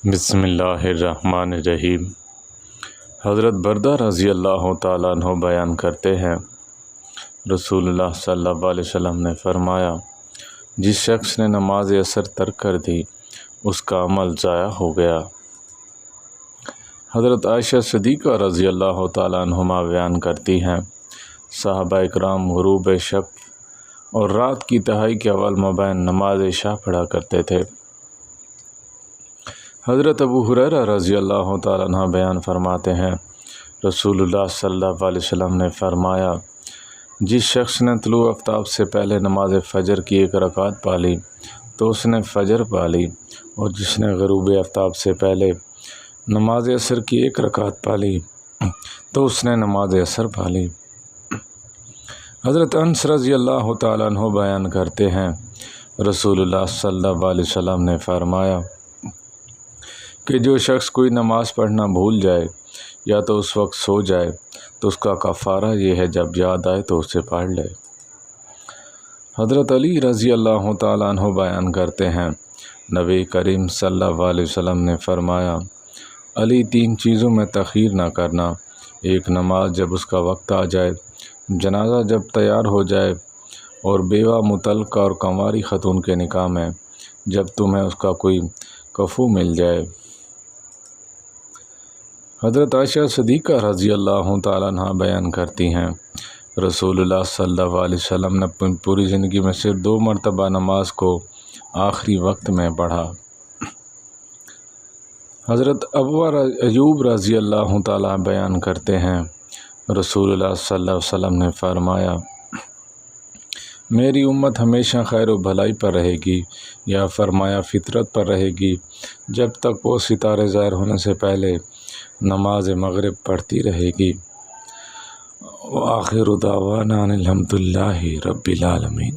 بسم اللہ الرحمن الرحیم۔ حضرت بردہ رضی اللہ تعالیٰ عنہ بیان کرتے ہیں، رسول اللہ صلی اللہ علیہ وسلم نے فرمایا، جس شخص نے نماز عصر ترک کر دی اس کا عمل ضائع ہو گیا۔ حضرت عائشہ صدیقہ رضی اللہ تعالیٰ عنہما بیان کرتی ہیں، صحابہ اکرام غروب شب اور رات کی تہائی کے اول مابین نماز عشاء پڑھا کرتے تھے۔ حضرت ابو ہریرہ رضی اللہ تعالیٰ عنہ بیان فرماتے ہیں، رسول اللہ صلی اللہ علیہ وسلم نے فرمایا، جس شخص نے طلوع آفتاب سے پہلے نماز فجر کی 1 رکعت پا لی تو اس نے فجر پا لی، اور جس نے غروب آفتاب سے پہلے نماز عصر کی 1 رکعت پا لی تو اس نے نماز عصر پا لی۔ حضرت انس رضی اللہ تعالیٰ عنہ بیان کرتے ہیں، رسول اللہ صلی اللہ علیہ وسلم نے فرمایا کہ جو شخص کوئی نماز پڑھنا بھول جائے یا تو اس وقت سو جائے تو اس کا کفارہ یہ ہے، جب یاد آئے تو اسے پڑھ لے۔ حضرت علی رضی اللہ تعالیٰ عنہ بیان کرتے ہیں، نبی کریم صلی اللہ علیہ وسلم نے فرمایا، علی 3 چیزوں میں تاخیر نہ کرنا، 1 نماز جب اس کا وقت آ جائے، جنازہ جب تیار ہو جائے، اور بیوہ مطلقہ اور کنواری خاتون کے نکاح میں جب تمہیں اس کا کوئی کفو مل جائے۔ حضرت عائشہ صدیقہ رضی اللہ تعالیٰ عنہ بیان کرتی ہیں، رسول اللہ صلی اللہ علیہ وسلم نے اپنی پوری زندگی میں صرف 2 مرتبہ نماز کو آخری وقت میں پڑھا۔ حضرت ابو ایوب رضی اللہ تعالیٰ بیان کرتے ہیں، رسول اللہ صلی اللہ علیہ وسلم نے فرمایا، میری امت ہمیشہ خیر و بھلائی پر رہے گی، یا فرمایا فطرت پر رہے گی، جب تک وہ ستارے ظاہر ہونے سے پہلے نماز مغرب پڑھتی رہے گی۔ وآخر دعوانا الحمد للہ رب العالمین۔